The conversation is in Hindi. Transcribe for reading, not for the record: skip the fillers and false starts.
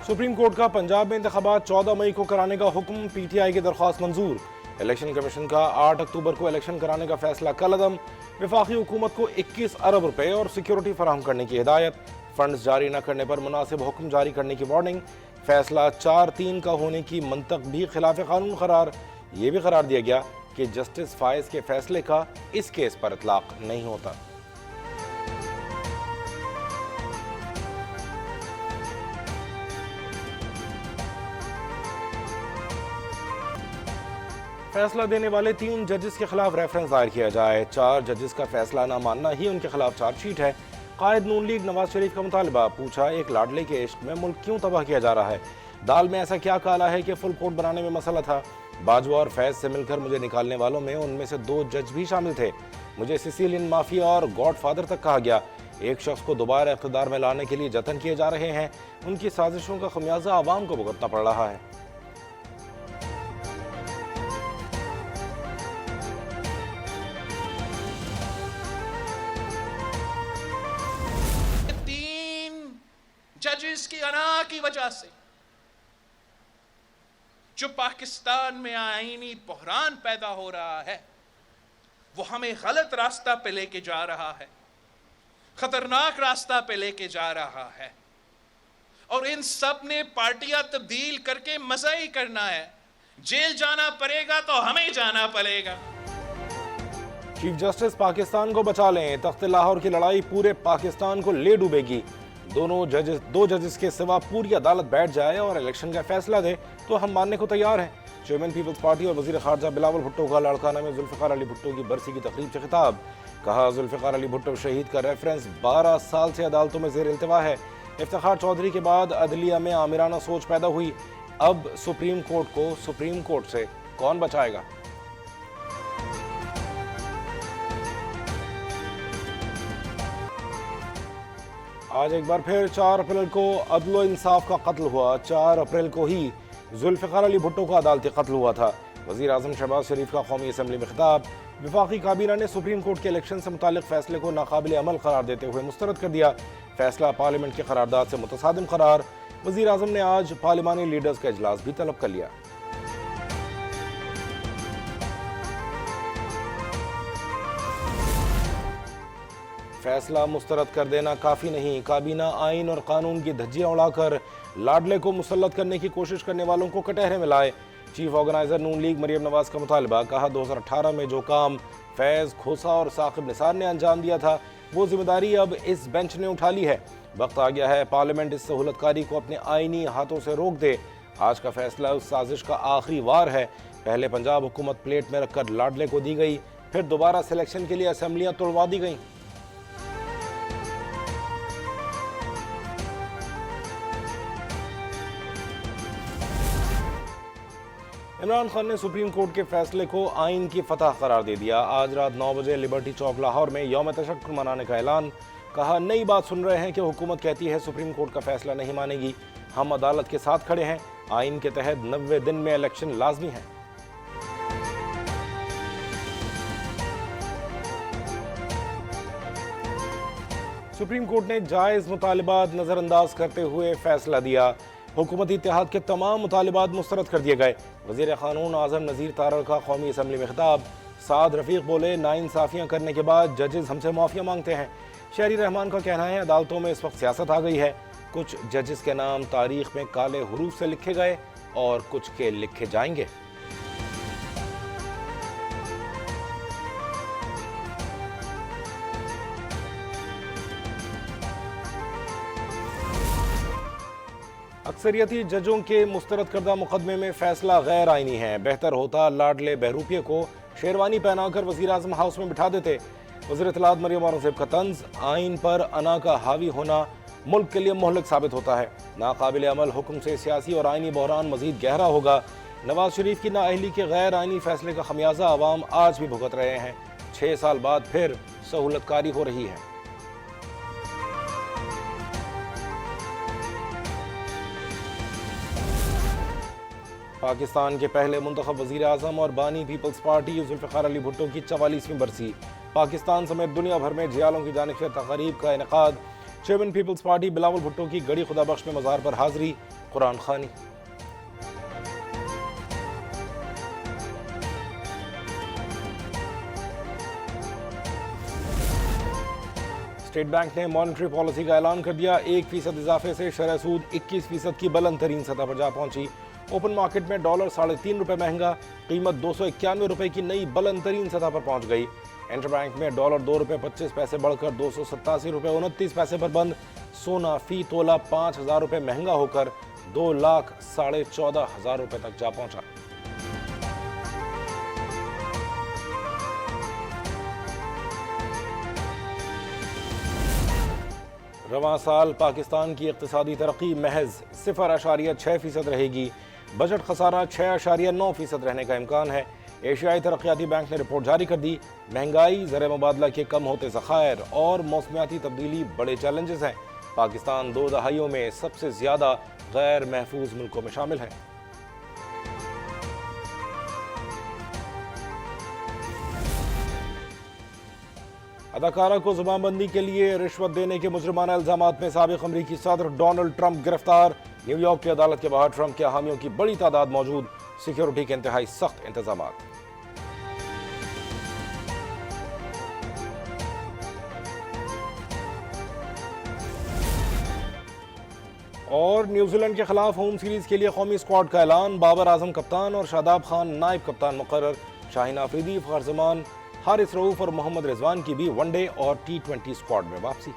सुप्रीम कोर्ट का पंजाब में इंतखाबात 14 मई को कराने का हुक्म, पीटीआई की दरख्वास्त मंजूर। इलेक्शन कमीशन का 8 अक्टूबर को इलेक्शन कराने का फैसला कलअदम। वफाकी हुकूमत को 21 अरब रुपए और सिक्योरिटी फराहम करने की हिदायत। फंड्स जारी न करने पर मुनासिब हुक्म जारी करने की वार्निंग। फैसला 4-3 का होने की मंतक भी खिलाफ कानून करार। ये भी करार दिया गया कि जस्टिस फायज के फैसले का इस केस पर इतलाक नहीं होता। फैसला देने वाले 3 जजेस के खिलाफ रेफरेंस दायर किया जाए। 4 जजेस का फैसला न मानना ही उनके खिलाफ चार्जशीट है। कायद नून लीग नवाज शरीफ का मुतालबा, पूछा एक लाडले के इश्क में मुल्क क्यों तबाह किया जा रहा है। दाल में ऐसा क्या काला है कि फुल कोर्ट बनाने में मसला था। बाजवा और फैज से मिलकर मुझे निकालने वालों में उनमें से 2 जज भी शामिल थे। मुझे सिसिलियन माफिया और गॉड फादर तक कहा गया। एक शख्स को दोबारा इख्तिदार में लाने के लिए जतन किए जा रहे हैं। उनकी साजिशों का खमियाजा आवाम को भुगतना पड़ रहा है। जजेस की अना की वजह से जो पाकिस्तान में आईनी बहरान पैदा हो रहा है, वो हमें गलत रास्ता पे लेके जा रहा है, खतरनाक रास्ता पे लेके जा रहा है। और इन सब ने पार्टियां तब्दील करके मजा ही करना है। जेल जाना पड़ेगा तो हमें जाना पड़ेगा। चीफ जस्टिस पाकिस्तान को बचा लें, तख्त लाहौर की लड़ाई पूरे पाकिस्तान को ले डूबेगी। 2 जजेस के सिवा पूरी अदालत बैठ जाए और इलेक्शन का फैसला दे तो हम मानने को तैयार हैं। चेयरमैन पीपल्स पार्टी और वजीर खारजा बिलावल भुट्टो का लाड़काना में जुल्फ़िकार अली भुट्टो की बरसी की तकरीब से खिताब। कहा, जुल्फ़िकार अली भुट्टो शहीद का रेफरेंस 12 साल से अदालतों में ज़ेर इल्तिवा है। इफ्तिखार चौधरी के बाद अदलिया में आमिराना सोच पैदा हुई। अब सुप्रीम कोर्ट को सुप्रीम कोर्ट से कौन बचाएगा। आज एक बार फिर 4 अप्रैल को अदलो इंसाफ का कत्ल हुआ। 4 अप्रैल को ही जुल्फ़िकार अली भुट्टो का अदालती कत्ल हुआ था। वज़ीर आज़म शहबाज शरीफ का कौमी असम्बली में खिताब। वफाकी काबीना ने सुप्रीम कोर्ट के इलेक्शन से मुतालिक फैसले को नाकाबिल अमल करार देते हुए मुस्तरद कर दिया। फैसला पार्लियामेंट के करारदाद से मुतसादिम करार। वज़ीर आज़म ने आज पार्लिमानी लीडर्स का इजलास भी तलब कर लिया। फैसला मुस्तरद कर देना काफ़ी नहीं, काबीना आइन और कानून की धज्जियां उड़ाकर लाडले को मुसल्लत करने की कोशिश करने वालों को कटहरे में लाए। चीफ ऑर्गेनाइजर नून लीग मरियम नवाज का मुतालबा, कहा 2018 में जो काम फैज़, खोसा और साकिब निसार ने अंजाम दिया था, वो जिम्मेदारी अब इस बेंच ने उठा ली है। वक्त आ गया है पार्लियामेंट इस सहूलतकारी को अपने आइनी हाथों से रोक दे। आज का फैसला उस साजिश का आखिरी वार है। पहले पंजाब हुकूमत प्लेट में रखकर लाडले को दी गई, फिर दोबारा सिलेक्शन के लिए असम्बलियाँ तोड़वा दी गई। इमरान खान ने सुप्रीम कोर्ट के फैसले को आइन की फतह करार दे दिया। आज रात 9 बजे लिबर्टी चौक लाहौर में यौम तशक्कुर मनाने का ऐलान। कहा, नई बात सुन रहे हैं कि हुकूमत कहती है सुप्रीम कोर्ट का फैसला नहीं मानेगी। हम अदालत के साथ खड़े हैं। आइन के तहत 90 दिन में इलेक्शन लाजमी है। सुप्रीम कोर्ट ने जायज़ मुतालिबात नज़रअंदाज करते हुए फैसला दिया। हुकूमती इत्तेहाद के तमाम मुतालिबात मुस्तरद कर दिए गए। वज़ीर क़ानून आज़म नज़ीर तारड़ का कौमी असम्बली में खिताब। साद रफ़ीक बोले, नाइंसाफ़ियाँ करने के बाद जजेस हमसे माफ़िया मांगते हैं। शहरी रहमान का कहना है, अदालतों में इस वक्त सियासत आ गई है। कुछ जजेस के नाम तारीख में काले हरूफ से लिखे गए और कुछ के लिखे जाएंगे। अक्सरियती जजों के मुस्तरद करदा मुकदमे में फैसला गैर आइनी है। बेहतर होता लाडले बहरूपिये को शेरवानी पहनाकर वज़ीर आज़म हाउस में बिठा देते। वज़ीर इत्तलात मरियम औरंगज़ेब का तंज, आइन पर अना का हावी होना मुल्क के लिए मोहलक साबित होता है। नाकाबिल अमल हुक्म से सियासी और आइनी बहरान मज़ीद गहरा होगा। नवाज शरीफ की नाअहली के गैर आइनी फैसले का खमियाजा आवाम आज भी भुगत रहे हैं। 6 साल बाद फिर सहूलतकारी हो रही है। पाकिस्तान के पहले मुंतखब वज़ीर आज़म और बानी पीपल्स पार्टी जुल्फ़िकार अली भुट्टो की 44वीं बरसी। पाकिस्तान समेत दुनिया भर में जियालों की जानिब से तक़रीब का इनेकाद। Chairman Peoples Party Bilawal Bhutto की गड़ी खुदाबख्श में मज़ार पर हाज़री। कुरान खानी। स्टेट बैंक ने मॉनेटरी पॉलिसी का ऐलान कर दिया। 1% इजाफे से शरह सूद 21% की बुलंद तरीन सतह पर जा पहुंची। ओपन मार्केट में डॉलर ₹3.5 महंगा, कीमत ₹291 की नई बुलंद तरीन सतह पर पहुंच गई। इंटरबैंक में डॉलर ₹2.25 बढ़कर ₹287.29 पर बंद। सोना फी तोला ₹5,000 महंगा होकर ₹2,14,500 तक जा पहुंचा। रवां साल पाकिस्तान की इक्तिसादी तरक्की महज 0.6% रहेगी। बजट खसारा 6.9% रहने का इम्कान है। एशियाई तरक्याती बैंक ने रिपोर्ट जारी कर दी। महंगाई, ज़र मुबादला के कम होते ज़खायर और मौसमियाती तब्दीली बड़े चैलेंजेस हैं। पाकिस्तान 2 दहाइयों में सबसे ज़्यादा गैर महफूज मुल्कों में शामिल है। अदाकारा को जुबानबंदी के लिए रिश्वत देने के मुजरिमाना इल्जामात में साबिक अमरीकी सदर डोनाल्ड ट्रंप गिरफ्तार। न्यूयॉर्क की अदालत के बाहर ट्रंप के हामियों की बड़ी तादाद मौजूद। सिक्योरिटी के इंतहाई सख्त इंतजामात। और न्यूजीलैंड के खिलाफ होम सीरीज के लिए कौमी स्क्वाड का ऐलान। बाबर आजम कप्तान और शादाब खान नायब कप्तान मुकर्रर। शाहीन आफरीदी, फखर जमान, हारिस रऊफ और मोहम्मद रिजवान की भी वनडे और T20 स्क्वाड में वापसी।